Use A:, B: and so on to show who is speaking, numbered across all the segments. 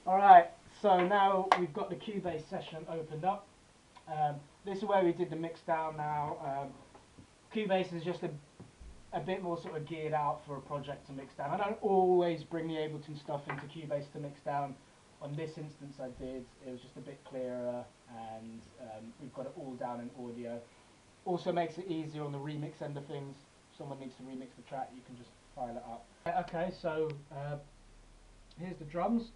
A: Alright, so now we've got the Cubase session opened up. This is where we did the mix down now. Cubase is just a bit more sort of geared out for a project to mix down. I don't always bring the Ableton stuff into Cubase to mix down. On this instance I did. It was just a bit clearer, and we've got it all down in audio. Also makes it easier on the remix end of things. If someone needs to remix the track, you can just file it up. Okay, so here's the drums.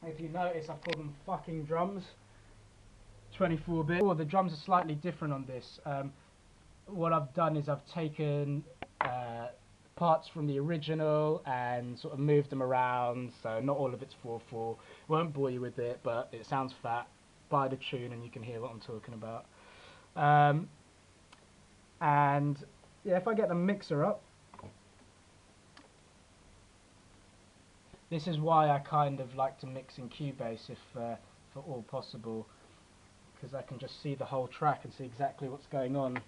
A: If you notice, I've called them fucking drums. 24-bit. Oh, the drums are slightly different on this. What I've done is I've taken parts from the original and sort of moved them around, so not all of it's 4/4. Won't bore you with it, but it sounds fat. Buy the tune and you can hear what I'm talking about. And yeah, if I get the mixer up, this is why I kind of like to mix in Cubase if for all possible, because I can just see the whole track and see exactly what's going on,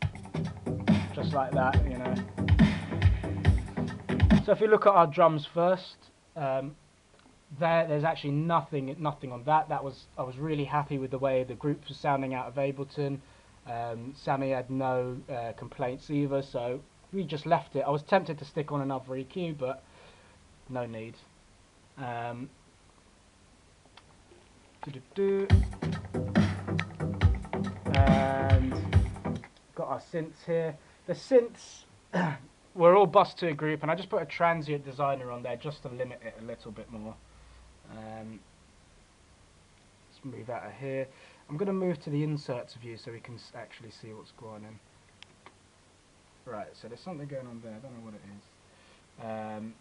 A: just like that, you know. So if you look at our drums first, there's actually nothing on that. I was really happy with the way the group was sounding out of Ableton. Sammy had no complaints either, so we just left it. I was tempted to stick on another EQ, but no need. And got our synths here. The synths were all bus to a group, and I just put a transient designer on there just to limit it a little bit more. Let's move out of here. I'm going to move to the inserts view so we can actually see what's going on. Right, so there's something going on there. I don't know what it is.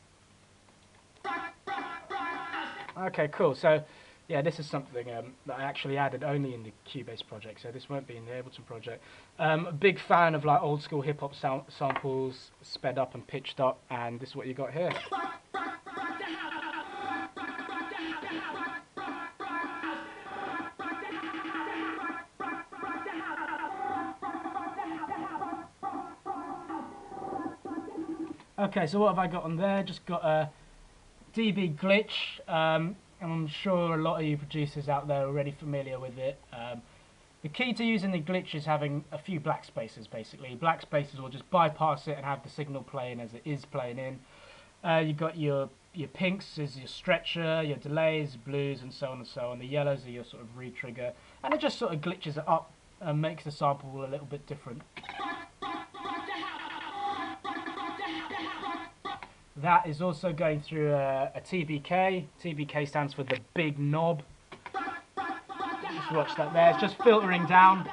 A: Okay, cool. So yeah, this is something that I actually added only in the Cubase project, so this won't be in the Ableton project. A big fan of like old school hip hop samples, sped up and pitched up, and this is what you got here. Okay, so what have I got on there? Just got a dB glitch. And I'm sure a lot of you producers out there are already familiar with it. The key to using the glitch is having a few black spaces, basically. Black spaces will just bypass it and have the signal playing as it is playing in. You've got your pinks is your stretcher, your delays, blues, and so on and so on. The yellows are your sort of re-trigger. And it just sort of glitches it up and makes the sample a little bit different. That is also going through a TBK. TBK stands for the big knob. Just watch that there. It's just filtering down.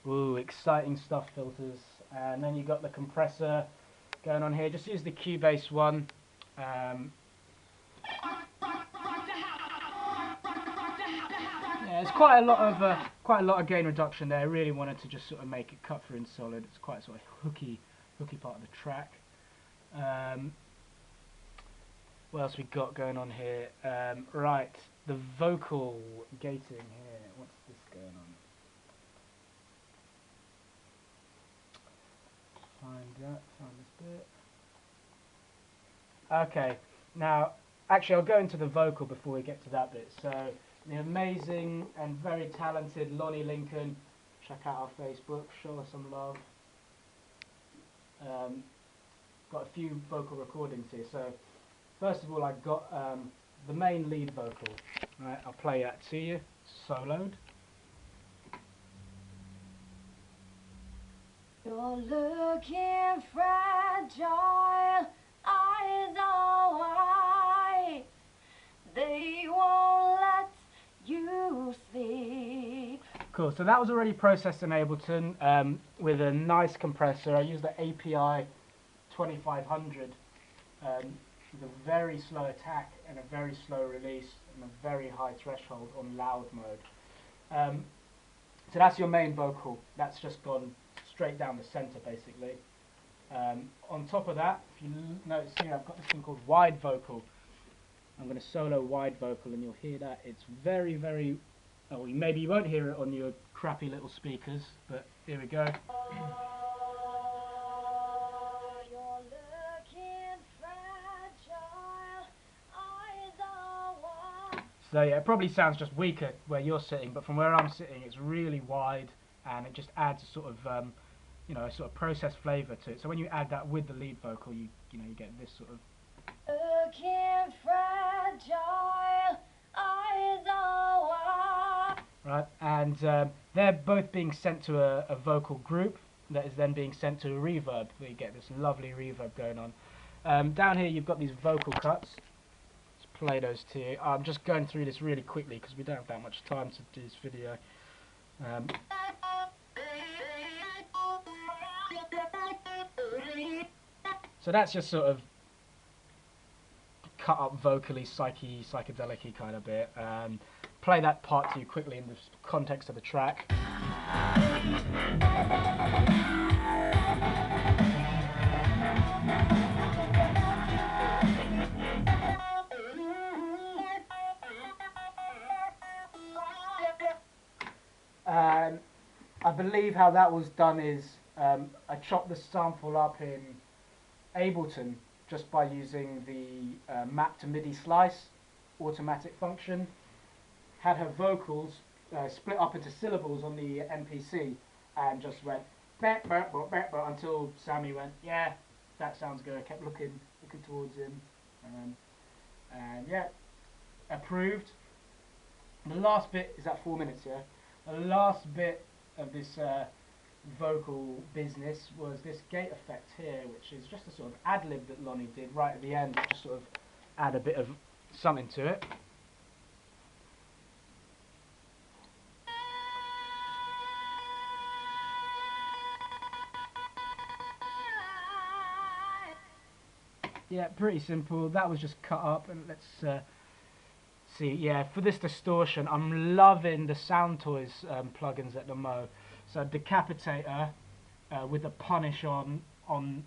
A: Ooh, exciting stuff, filters. And then you've got the compressor going on here. Just use the Cubase one. Yeah, it's quite a lot of gain reduction there. I really wanted to just sort of make it cut through in solid. It's quite sort of hooky part of the track. What else we got going on here? Right, the vocal gating here. What's this going on? Find this bit. Okay, now actually I'll go into the vocal before we get to that bit. So the amazing and very talented Lonnie Lincoln. Check out our Facebook, show us some love. Got a few vocal recordings here. So first of all, I got the main lead vocal. Right, I'll play that to you, soloed.
B: You're looking fragile, eyes are wide. They won't let you sleep.
A: Cool, so that was already processed in Ableton with a nice compressor. I used the API 2500 with a very slow attack and a very slow release and a very high threshold on loud mode. So that's your main vocal. That's just gone straight down the center, basically. On top of that, if you notice here, I've got this thing called wide vocal. I'm going to solo wide vocal, and you'll hear that. It's very, very... Oh, maybe you won't hear it on your crappy little speakers, but here we go. So yeah, it probably sounds just weaker where you're sitting, but from where I'm sitting, it's really wide, and it just adds a sort of, you know, a sort of processed flavour to it. So when you add that with the lead vocal, you know, you get this sort of.
B: Looking fragile, eyes are wide.
A: Right, and they're both being sent to a vocal group that is then being sent to a reverb. So you get this lovely reverb going on. Down here, you've got these vocal cuts. Play those to you. I'm just going through this really quickly because we don't have that much time to do this video. So that's just sort of cut up vocally, psychedelic-y kind of bit. Play that part to you quickly in the context of the track. I believe how that was done is I chopped the sample up in Ableton just by using the map to MIDI slice automatic function. Had her vocals split up into syllables on the MPC and just went bap, bap, bap, bap, bap, until Sammy went, yeah, that sounds good. I kept looking towards him, and yeah, approved. The last bit is at 4 minutes, yeah. The last bit of this vocal business was this gate effect here, which is just a sort of ad-lib that Lonnie did right at the end, to just sort of add a bit of something to it. Yeah, pretty simple. That was just cut up, and let's see. Yeah, for this distortion, I'm loving the Sound Toys plugins at the Mo. So Decapitator with the punish on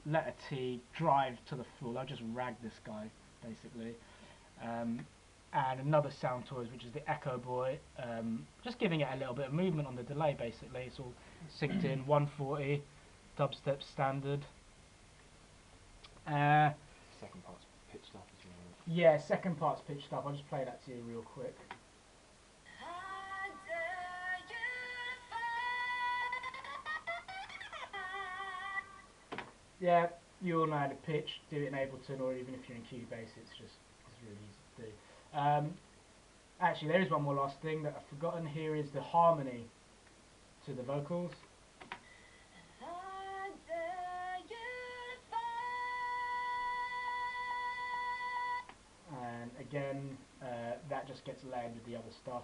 A: letter T, drive to the full. I just ragged this guy basically, and another Sound Toys, which is the Echo Boy, just giving it a little bit of movement on the delay. Basically, it's all synced in 140 dubstep standard.
C: Second part's pitched up as well.
A: Yeah, second part's pitched up. I'll just play that to you real quick. Yeah, you all know how to pitch, do it in Ableton, or even if you're in Cubase, it's really easy to do. Actually, there is one more last thing that I've forgotten. Here is the harmony to the vocals. And again, that just gets layered with the other stuff.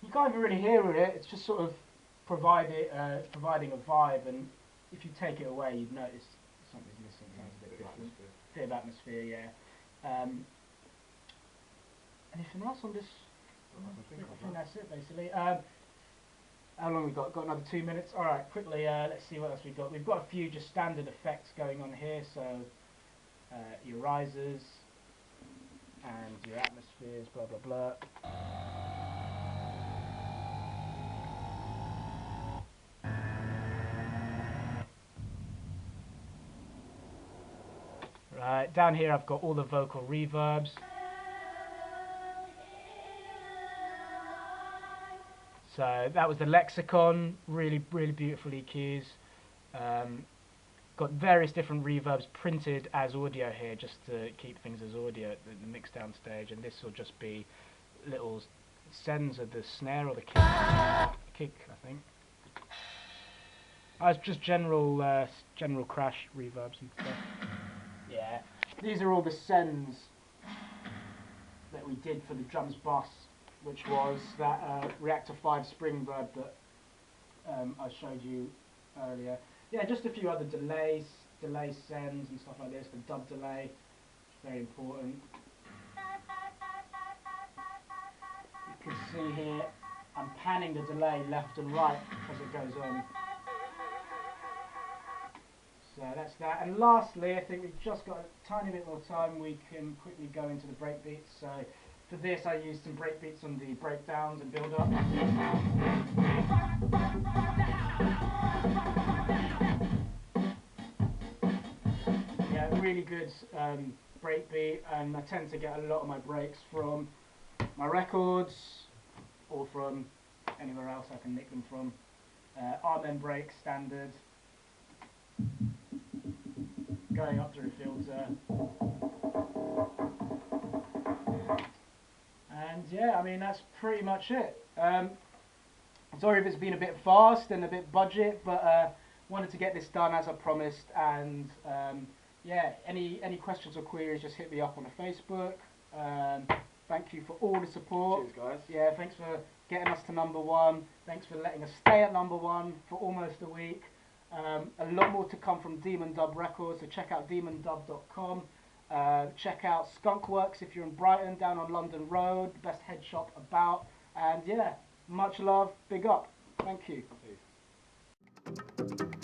A: You can't even really hear it, it's just sort of providing a vibe, and if you take it away, you'd notice something's missing, sounds a bit different. Bit of atmosphere, yeah. Anything else on this? I think that's it, basically. How long we got? Got another 2 minutes. All right, quickly. Let's see what else we've got. We've got a few just standard effects going on here. So your risers and your atmospheres, blah blah blah. Right, down here I've got all the vocal reverbs. So that was the Lexicon, really beautiful EQs. Got various different reverbs printed as audio here, just to keep things as audio at the mix down stage, and this will just be little sends of the snare or the kick, I think. It's just general crash reverbs and stuff. Yeah, these are all the sends that we did for the drums bus, which was that Reactor 5 spring verb that I showed you earlier. Yeah, just a few other delay sends and stuff like this. The dub delay, very important. You can see here, I'm panning the delay left and right as it goes on. So that's that. And lastly, I think we've just got a tiny bit more time. We can quickly go into the breakbeats. So for this, I used some breakbeats on the breakdowns and build up. really good break beat, and I tend to get a lot of my breaks from my records or from anywhere else I can nick them from. Arm break standard, going up through filter, and yeah, I mean that's pretty much it. Sorry if it's been a bit fast and a bit budget, but wanted to get this done as I promised, and yeah, any questions or queries, just hit me up on the Facebook. Thank you for all the support.
C: Cheers, guys.
A: Yeah, thanks for getting us to #1. Thanks for letting us stay at #1 for almost a week. A lot more to come from Demon Dub Records, so check out demondub.com. Check out Skunkworks if you're in Brighton, down on London Road, the best head shop about. And yeah, much love, big up. Thank you.
C: Peace.